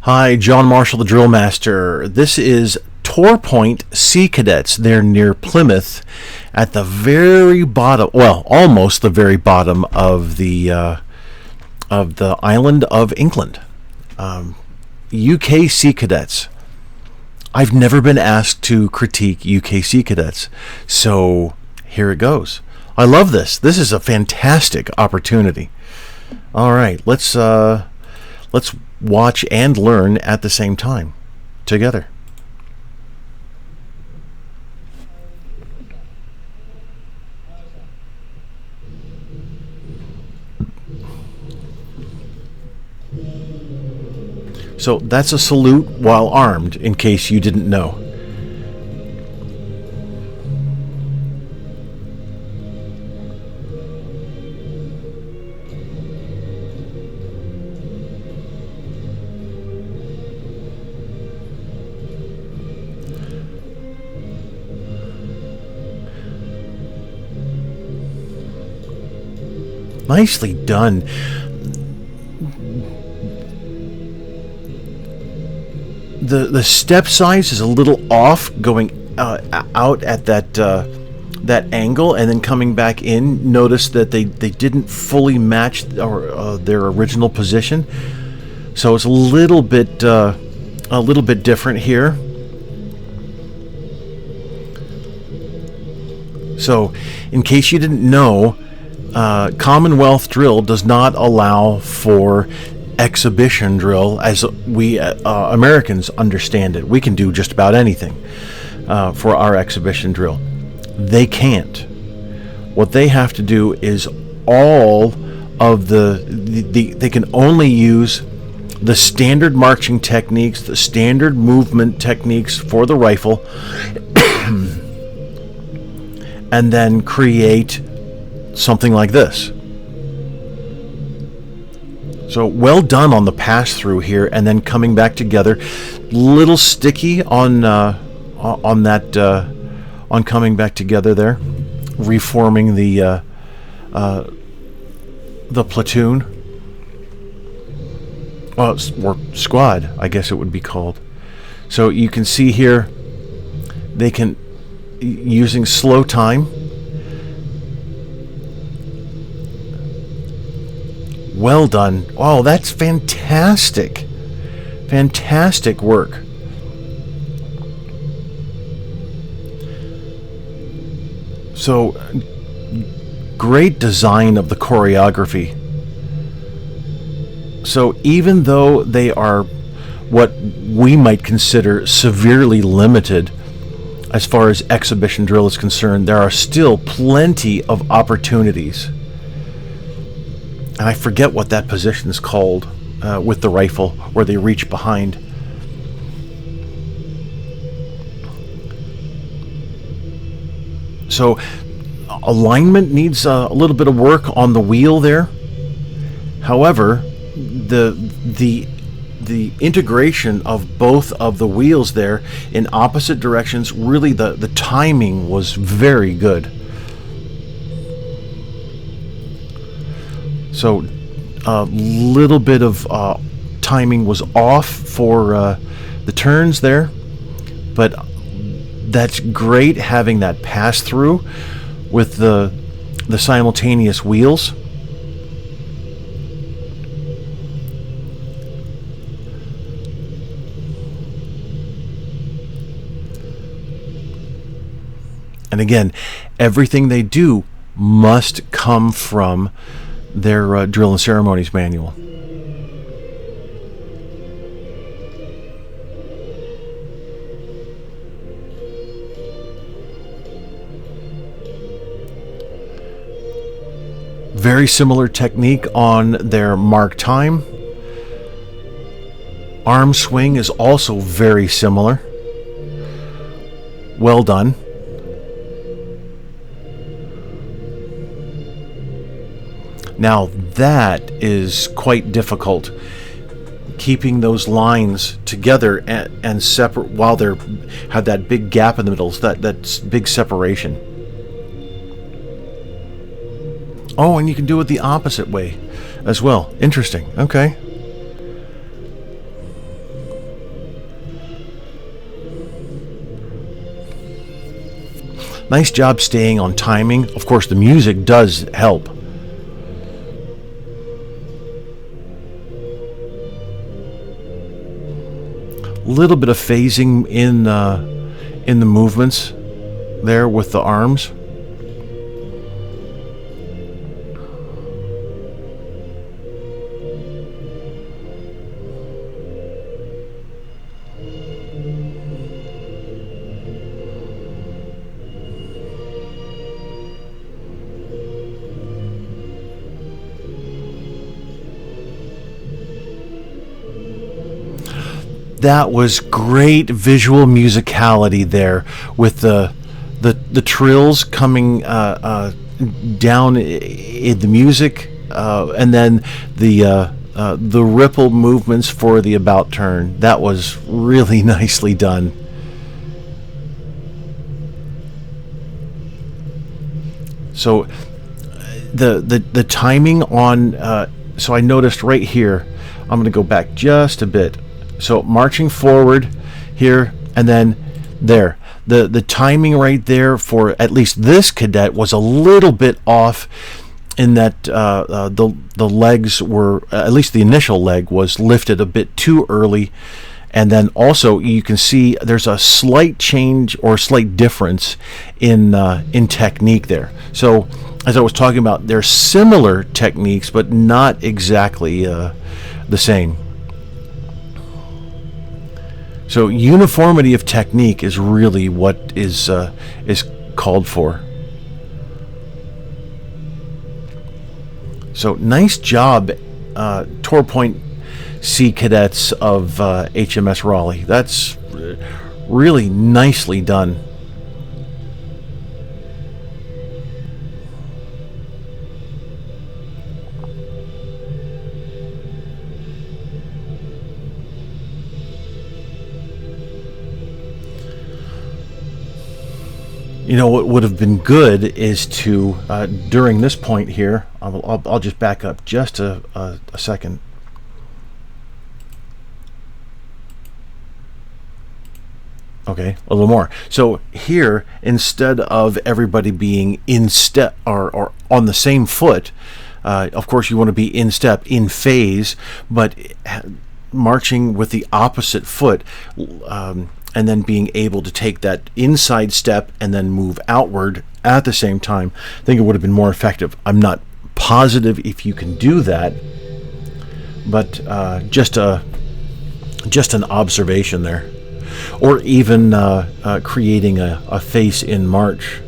Hi, John Marshall, the DrillMaster. This is Torpoint Sea Cadets. They're near Plymouth, at the very bottom, well, almost the very bottom of the island of England. UK Sea Cadets. I've never been asked to critique UK Sea Cadets, so here it goes. I love this. This is a fantastic opportunity. All right, let's watch and learn at the same time together. So that's a salute while armed, in case you didn't know. Nicely done. The step size is a little off, going out at that angle and then coming back in. Notice that they didn't fully match their original position, so it's a little bit different here. So, in case you didn't know, Commonwealth drill does not allow for exhibition drill as we Americans understand it. We can do just about anything for our exhibition drill. They can't. What they have to do is all of they can only use the standard marching techniques, the standard movement techniques for the rifle, and then create something like this. So well done on the pass through here, and then coming back together. Little sticky on coming back together there, reforming the platoon, or squad, I guess it would be called. So you can see here they can, using slow time. Well done. Oh, that's fantastic. Fantastic work. So, great design of the choreography. So, even though they are what we might consider severely limited as far as exhibition drill is concerned, there are still plenty of opportunities. And I forget what that position is called with the rifle, where they reach behind. So alignment needs a little bit of work on the wheel there. However, the integration of both of the wheels there in opposite directions, really the timing was very good. So a little bit of timing was off for the turns there, but that's great having that pass through with the simultaneous wheels. And again, everything they do must come from their drill and ceremonies manual. Very similar technique on their mark time. Arm swing is also very similar. Well done. Now that is quite difficult, keeping those lines together and separate while they have that big gap in the middle, that big separation. Oh, and you can do it the opposite way as well. Interesting. Okay. Nice job staying on timing. Of course, the music does help. A little bit of phasing in the movements there with the arms. That was great visual musicality there, with the trills coming down in the music, and then the ripple movements for the about turn. That was really nicely done. So the timing on so I noticed right here. I'm going to go back just a bit. So marching forward here, and then there. The timing right there for at least this cadet was a little bit off, in that the legs were, at least the initial leg was lifted a bit too early, and then also you can see there's a slight change or slight difference in technique there. So as I was talking about, they're similar techniques, but not exactly the same. So uniformity of technique is really what is called for. So nice job, Torpoint Sea Cadets of HMS Raleigh. That's really nicely done. You know, what would have been good is to, during this point here, I'll just back up just a second. Okay, a little more. So here, instead of everybody being in step or on the same foot, of course you want to be in step, in phase, but marching with the opposite foot, and then being able to take that inside step and then move outward at the same time. I think it would have been more effective. I'm not positive if you can do that, but just an observation there. Or even creating a face in march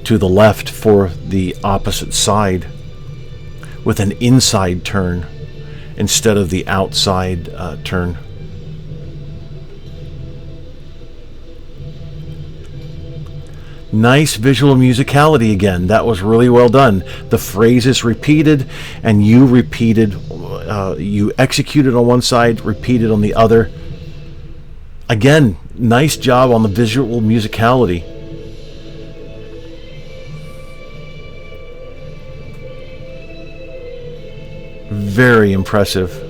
to the left for the opposite side with an inside turn instead of the outside turn. Nice visual musicality again. That was really well done. The phrases repeated, and you repeated, you executed on one side, repeated on the other. Again, nice job on the visual musicality. Very impressive.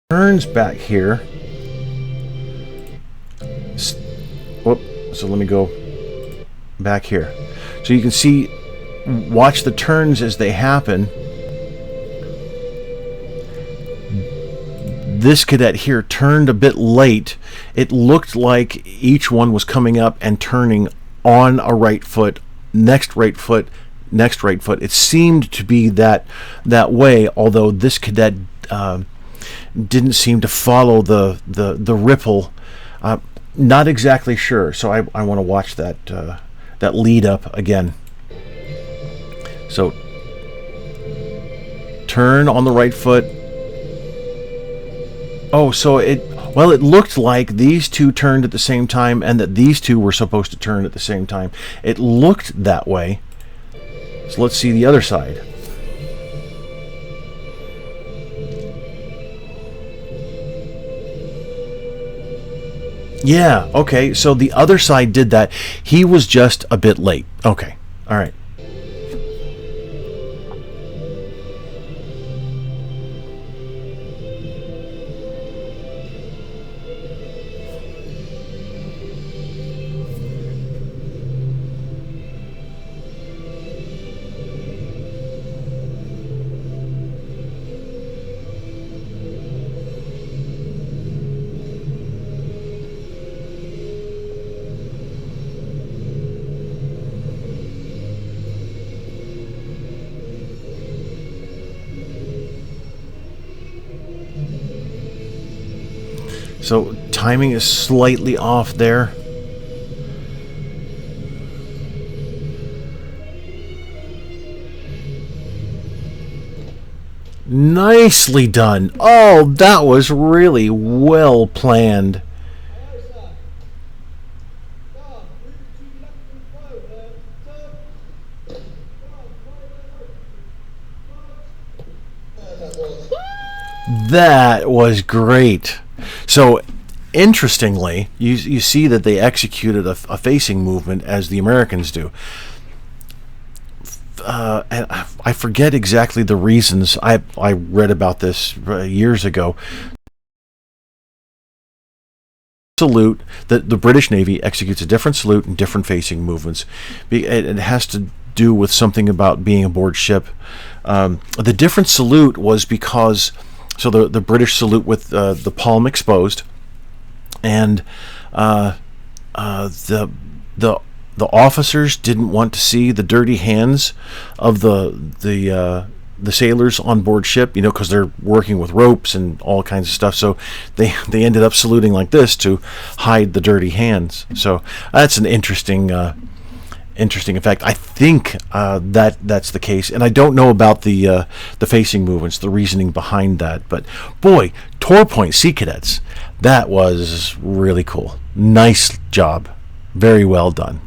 Turns back here. Whoop, so let me go back here. So you can see, watch the turns as they happen. This cadet here turned a bit late. It looked like each one was coming up and turning on a right foot, next right foot, next right foot. It seemed to be that way, although this cadet didn't seem to follow the ripple. Not exactly sure, so I want to watch that that lead up again. So turn on the right foot. Oh, so it looked like these two turned at the same time and that these two were supposed to turn at the same time. It looked that way. So let's see the other side. Yeah, okay. So the other side did that. He was just a bit late. Okay. All right. So timing is slightly off there. Nicely done. Oh, that was really well planned. That was great. So, interestingly, you see that they executed a facing movement as the Americans do. And I forget exactly the reasons. I read about this years ago. Salute that the British Navy executes a different salute and different facing movements. It has to do with something about being aboard ship. The different salute was because the British salute with the palm exposed, and the officers didn't want to see the dirty hands of the sailors on board ship, because they're working with ropes and all kinds of stuff. So they ended up saluting like this to hide the dirty hands. So that's an interesting effect. I think that's the case, and I don't know about the facing movements, the reasoning behind that. But boy, Torpoint Sea Cadets, that was really cool. Nice job, very well done.